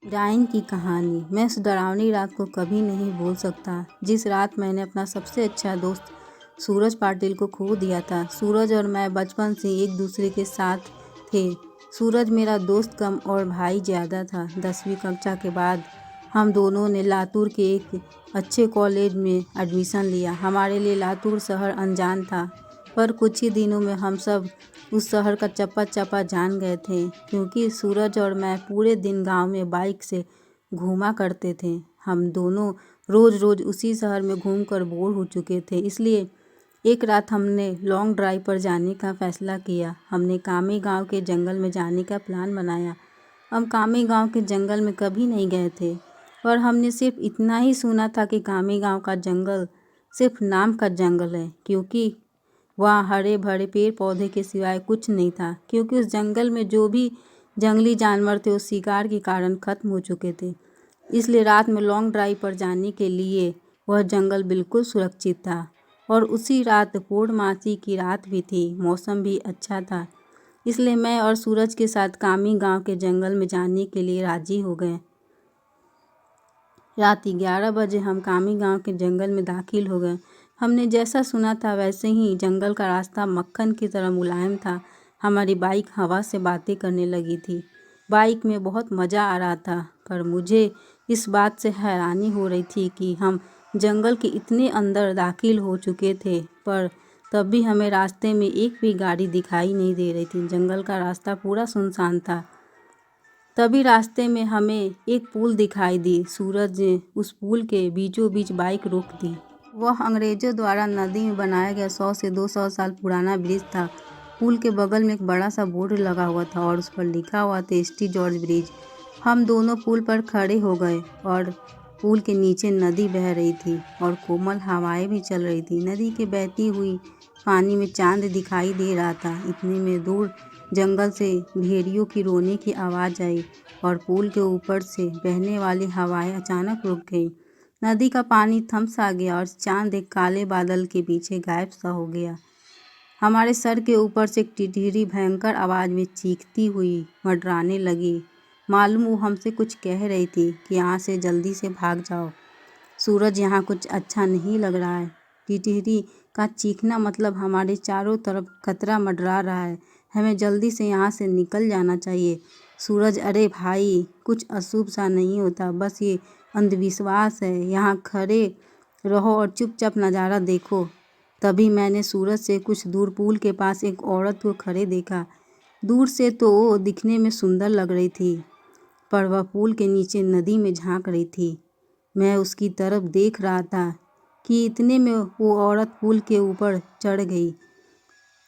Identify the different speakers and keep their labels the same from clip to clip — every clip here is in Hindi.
Speaker 1: डाइन की कहानी। मैं उस डरावनी रात को कभी नहीं भूल सकता जिस रात मैंने अपना सबसे अच्छा दोस्त सूरज पाटिल को खो दिया था। सूरज और मैं बचपन से एक दूसरे के साथ थे। सूरज मेरा दोस्त कम और भाई ज़्यादा था। 10वीं कक्षा के बाद हम दोनों ने लातूर के एक अच्छे कॉलेज में एडमिशन लिया। हमारे लिए लातूर शहर अनजान था, पर कुछ ही दिनों में हम सब उस शहर का चप्पा चप्पा जान गए थे, क्योंकि सूरज और मैं पूरे दिन गांव में बाइक से घूमा करते थे। हम दोनों रोज़ रोज़ उसी शहर में घूमकर बोर हो चुके थे, इसलिए एक रात हमने लॉन्ग ड्राइव पर जाने का फैसला किया। हमने कामी गांव के जंगल में जाने का प्लान बनाया। हम कामी गांव के जंगल में कभी नहीं गए थे, पर हमने सिर्फ इतना ही सुना था कि कामी गांव का जंगल सिर्फ नाम का जंगल है, क्योंकि वहाँ हरे भरे पेड़ पौधे के सिवाय कुछ नहीं था। क्योंकि उस जंगल में जो भी जंगली जानवर थे वो शिकार के कारण खत्म हो चुके थे, इसलिए रात में लॉन्ग ड्राइव पर जाने के लिए वह जंगल बिल्कुल सुरक्षित था। और उसी रात पूर्णमासी की रात भी थी, मौसम भी अच्छा था, इसलिए मैं और सूरज के साथ कामी गांव के जंगल में जाने के लिए राजी हो गए। रात 11 बजे हम कामी गांव के जंगल में दाखिल हो गए। हमने जैसा सुना था वैसे ही जंगल का रास्ता मक्खन की तरह मुलायम था। हमारी बाइक हवा से बातें करने लगी थी। बाइक में बहुत मज़ा आ रहा था, पर मुझे इस बात से हैरानी हो रही थी कि हम जंगल के इतने अंदर दाखिल हो चुके थे, पर तब भी हमें रास्ते में एक भी गाड़ी दिखाई नहीं दे रही थी। जंगल का रास्ता पूरा सुनसान था। तभी रास्ते में हमें एक पुल दिखाई दी। सूरज ने उस पुल के बीचों बीच बाइक रोक दी। वह अंग्रेजों द्वारा नदी में बनाया गया 100 से 200 साल पुराना ब्रिज था। पुल के बगल में एक बड़ा सा बोर्ड लगा हुआ था और उस पर लिखा हुआ था टी जॉर्ज ब्रिज। हम दोनों पुल पर खड़े हो गए और पुल के नीचे नदी बह रही थी और कोमल हवाएं भी चल रही थी। नदी के बहती हुई पानी में चांद दिखाई दे रहा था। इतने में दूर जंगल से भेड़ियों की रोने की आवाज़ आई और पुल के ऊपर से बहने वाली हवाएं अचानक रुक गई। नदी का पानी थम सा गया और चांद एक काले बादल के पीछे गायब सा हो गया। हमारे सर के ऊपर से एक टिटहरी भयंकर आवाज़ में चीखती हुई मंडराने लगी। मालूम वो हमसे कुछ कह रही थी कि यहाँ से जल्दी से भाग जाओ, सूरज, यहाँ कुछ अच्छा नहीं लग रहा है। टिटहरी का चीखना मतलब हमारे चारों तरफ खतरा मंडरा रहा है, हमें जल्दी से यहाँ से निकल जाना चाहिए। सूरज, अरे भाई, कुछ अशुभ सा नहीं होता, बस ये अंधविश्वास है। यहाँ खड़े रहो और चुपचाप नज़ारा देखो। तभी मैंने सूरज से कुछ दूर पुल के पास एक औरत को खड़े देखा। दूर से तो वो दिखने में सुंदर लग रही थी, पर वह पुल के नीचे नदी में झांक रही थी। मैं उसकी तरफ देख रहा था कि इतने में वो औरत पुल के ऊपर चढ़ गई।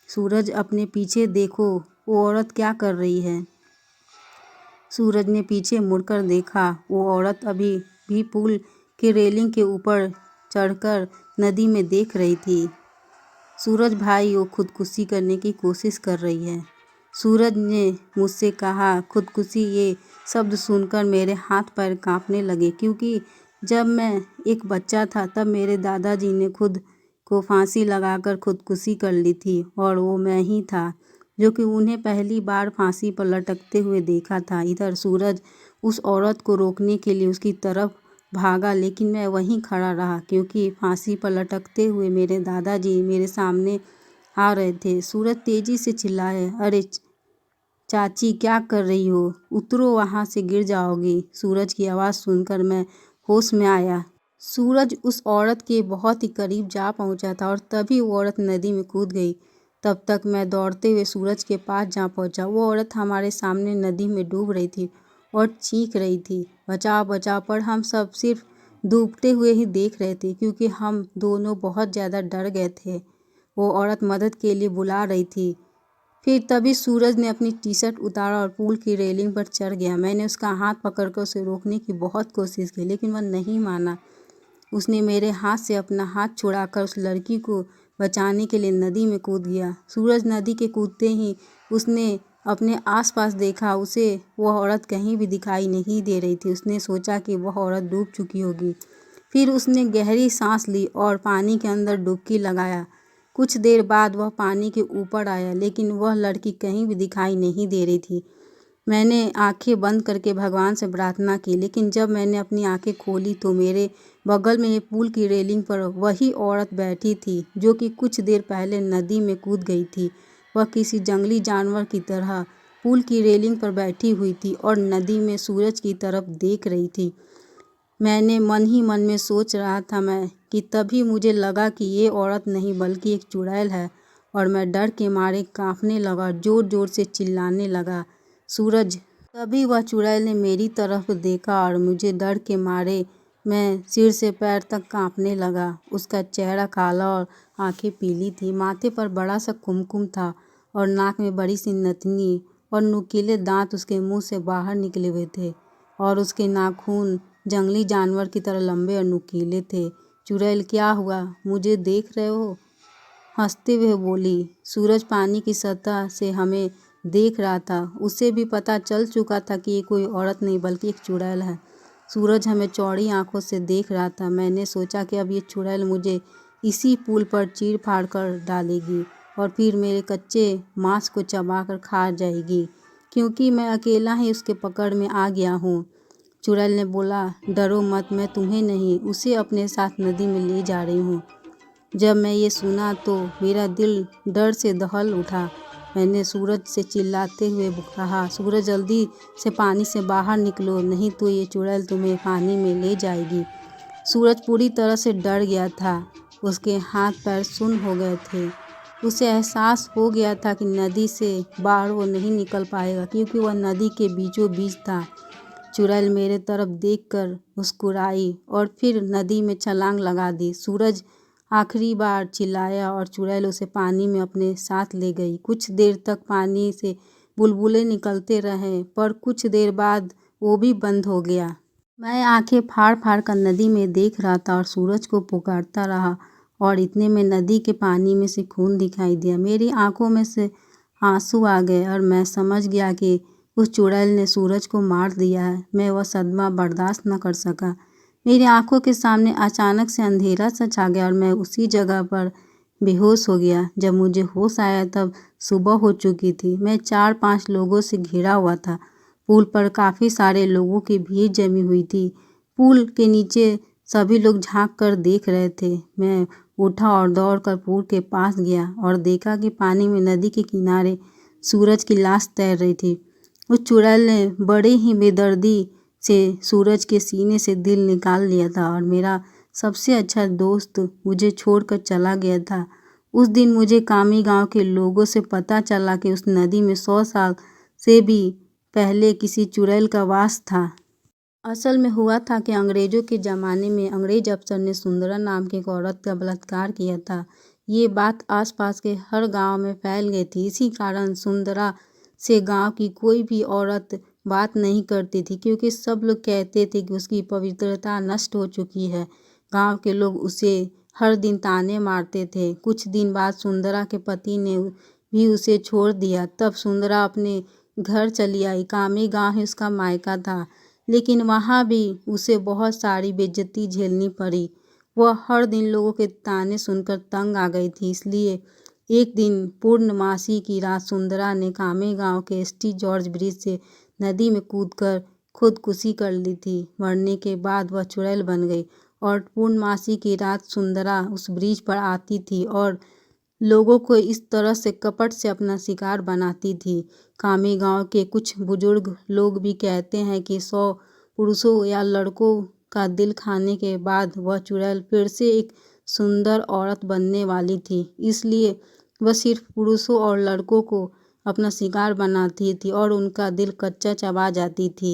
Speaker 1: सूरज, अपने पीछे देखो, वो औरत क्या कर रही है। सूरज ने पीछे मुड़कर देखा। वो औरत अभी भी पुल के रेलिंग के ऊपर चढ़कर नदी में देख रही थी। सूरज भाई, वो खुदकुशी करने की कोशिश कर रही है। सूरज ने मुझसे कहा। खुदकुशी, ये शब्द सुनकर मेरे हाथ पैर कांपने लगे, क्योंकि जब मैं एक बच्चा था तब मेरे दादाजी ने खुद को फांसी लगाकर खुदकुशी कर ली थी, और वो मैं ही था जो कि उन्हें पहली बार फांसी पर लटकते हुए देखा था। इधर सूरज उस औरत को रोकने के लिए उसकी तरफ भागा, लेकिन मैं वहीं खड़ा रहा, क्योंकि फांसी पर लटकते हुए मेरे दादाजी मेरे सामने आ रहे थे। सूरज तेजी से चिल्लाया, अरे चाची, क्या कर रही हो? उतरो, वहाँ से गिर जाओगी। सूरज की आवाज़ सुनकर मैं होश में आया। सूरज उस औरत के बहुत ही करीब जा पहुँचा था और तभी वो औरत नदी में कूद गई। तब तक मैं दौड़ते हुए सूरज के पास जा पहुँचा। वो औरत हमारे सामने नदी में डूब रही थी और चीख रही थी, बचाओ बचाओ, पर हम सब सिर्फ डूबते हुए ही देख रहे थे, क्योंकि हम दोनों बहुत ज़्यादा डर गए थे। वो औरत मदद के लिए बुला रही थी। फिर तभी सूरज ने अपनी टी शर्ट उतारा और पुल की रेलिंग पर चढ़ गया। मैंने उसका हाथ पकड़कर उसे रोकने की बहुत कोशिश की, लेकिन वह नहीं माना। उसने मेरे हाथ से अपना हाथ छुड़ाकर उस लड़की को बचाने के लिए नदी में कूद गया। सूरज नदी के कूदते ही उसने अपने आसपास देखा। उसे वह औरत कहीं भी दिखाई नहीं दे रही थी। उसने सोचा कि वह औरत डूब चुकी होगी। फिर उसने गहरी सांस ली और पानी के अंदर डुबकी लगाया। कुछ देर बाद वह पानी के ऊपर आया, लेकिन वह लड़की कहीं भी दिखाई नहीं दे रही थी। मैंने आंखें बंद करके भगवान से प्रार्थना की, लेकिन जब मैंने अपनी आंखें खोली तो मेरे बगल में एक पुल की रेलिंग पर वही औरत बैठी थी जो कि कुछ देर पहले नदी में कूद गई थी। वह किसी जंगली जानवर की तरह पुल की रेलिंग पर बैठी हुई थी और नदी में सूरज की तरफ देख रही थी। मैंने मन ही मन में सोच रहा था मैं कि तभी मुझे लगा कि ये औरत नहीं बल्कि एक चुड़ैल है और मैं डर के मारे कांपने लगा, जोर जोर से चिल्लाने लगा, सूरज। तभी वह चुड़ैल ने मेरी तरफ देखा और मुझे डर के मारे मैं सिर से पैर तक कांपने लगा। उसका चेहरा काला और आंखें पीली थी, माथे पर बड़ा सा कुमकुम था और नाक में बड़ी सी नथनी और नुकीले दांत उसके मुंह से बाहर निकले हुए थे और उसके नाखून जंगली जानवर की तरह लंबे और नुकीले थे। चुड़ैल, क्या हुआ, मुझे देख रहे हो? हंसते हुए बोली। सूरज पानी की सतह से हमें देख रहा था। उसे भी पता चल चुका था कि ये कोई औरत नहीं बल्कि एक चुड़ैल है। सूरज हमें चौड़ी आंखों से देख रहा था। मैंने सोचा कि अब ये चुड़ैल मुझे इसी पुल पर चीर फाड़ कर डालेगी और फिर मेरे कच्चे मांस को चबाकर खा जाएगी, क्योंकि मैं अकेला ही उसके पकड़ में आ गया हूँ। चुड़ैल ने बोला, डरो मत, मैं तुम्हें नहीं, उसे अपने साथ नदी में ले जा रही हूँ। जब मैं ये सुना तो मेरा दिल डर से दहल उठा। मैंने सूरज से चिल्लाते हुए कहा, सूरज, जल्दी से पानी से बाहर निकलो, नहीं तो ये चुड़ैल तुम्हें पानी में ले जाएगी। सूरज पूरी तरह से डर गया था। उसके हाथ पैर सुन्न हो गए थे। उसे एहसास हो गया था कि नदी से बाहर वो नहीं निकल पाएगा, क्योंकि वह नदी के बीचों बीच था। चुड़ैल मेरे तरफ देखकर मुस्कुराई और फिर नदी में छलांग लगा दी। सूरज आखिरी बार चिल्लाया और चुड़ैल उसे पानी में अपने साथ ले गई। कुछ देर तक पानी से बुलबुले निकलते रहे, पर कुछ देर बाद वो भी बंद हो गया। मैं आंखें फाड़ फाड़ कर नदी में देख रहा था और सूरज को पुकारता रहा और इतने में नदी के पानी में से खून दिखाई दिया। मेरी आंखों में से आंसू आ गए और मैं समझ गया कि उस चुड़ैल ने सूरज को मार दिया है। मैं वह सदमा बर्दाश्त न कर सका। मेरी आंखों के सामने अचानक से अंधेरा सा छा गया और मैं उसी जगह पर बेहोश हो गया। जब मुझे होश आया तब सुबह हो चुकी थी। मैं 4-5 लोगों से घिरा हुआ था। पुल पर काफ़ी सारे लोगों की भीड़ जमी हुई थी। पुल के नीचे सभी लोग झांक कर देख रहे थे। मैं उठा और दौड़कर पुल के पास गया और देखा कि पानी में नदी के किनारे सूरज की लाश तैर रही थी। उस चुड़ैल ने बड़े ही बेदर्दी से सूरज के सीने से दिल निकाल लिया था और मेरा सबसे अच्छा दोस्त मुझे छोड़कर चला गया था। उस दिन मुझे कामी गांव के लोगों से पता चला कि उस नदी में 100 साल से भी पहले किसी चुड़ैल का वास था। असल में हुआ था कि अंग्रेज़ों के ज़माने में अंग्रेज़ अफसर ने सुंदरा नाम की एक औरत का बलात्कार किया था। ये बात आसपास के हर गांव में फैल गई थी। इसी कारण सुंदरा से गांव की कोई भी औरत बात नहीं करती थी, क्योंकि सब लोग कहते थे कि उसकी पवित्रता नष्ट हो चुकी है। गांव के लोग उसे हर दिन ताने मारते थे। कुछ दिन बाद सुंदरा के पति ने भी उसे छोड़ दिया। तब सुंदरा अपने घर चली आई। कामी गांव ही उसका मायका था, लेकिन वहाँ भी उसे बहुत सारी बेइज्जती झेलनी पड़ी। वह हर दिन लोगों के ताने सुनकर तंग आ गई थी। इसलिए एक दिन पूर्णमासी की रात सुंदरा ने कामी गांव के ST जॉर्ज ब्रिज से नदी में कूदकर खुदकुशी कर ली थी। मरने के बाद वह चुड़ैल बन गई और पूर्णमासी की रात सुंदरा उस ब्रिज पर आती थी और लोगों को इस तरह से कपट से अपना शिकार बनाती थी। कामी गांव के कुछ बुजुर्ग लोग भी कहते हैं कि 100 पुरुषों या लड़कों का दिल खाने के बाद वह चुड़ैल फिर से एक सुंदर औरत बनने वाली थी। इसलिए वह सिर्फ पुरुषों और लड़कों को अपना शिकार बनाती थी और उनका दिल कच्चा चबा जाती थी।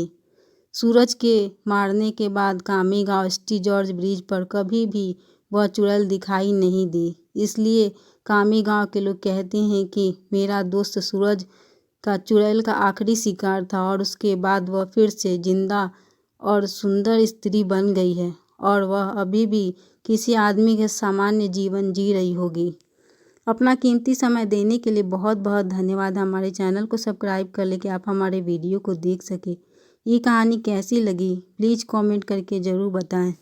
Speaker 1: सूरज के मारने के बाद कामी गांव ST जॉर्ज ब्रिज पर कभी भी वह चुड़ैल दिखाई नहीं दी। इसलिए कामी गांव के लोग कहते हैं कि मेरा दोस्त सूरज का चुड़ैल का आखिरी शिकार था और उसके बाद वह फिर से जिंदा और सुंदर स्त्री बन गई है और वह अभी भी किसी आदमी के सामान्य जीवन जी रही होगी। अपना कीमती समय देने के लिए बहुत बहुत धन्यवाद। हमारे चैनल को सब्सक्राइब कर ले कि आप हमारे वीडियो को देख सकें। ये कहानी कैसी लगी प्लीज़ कमेंट करके ज़रूर बताएं।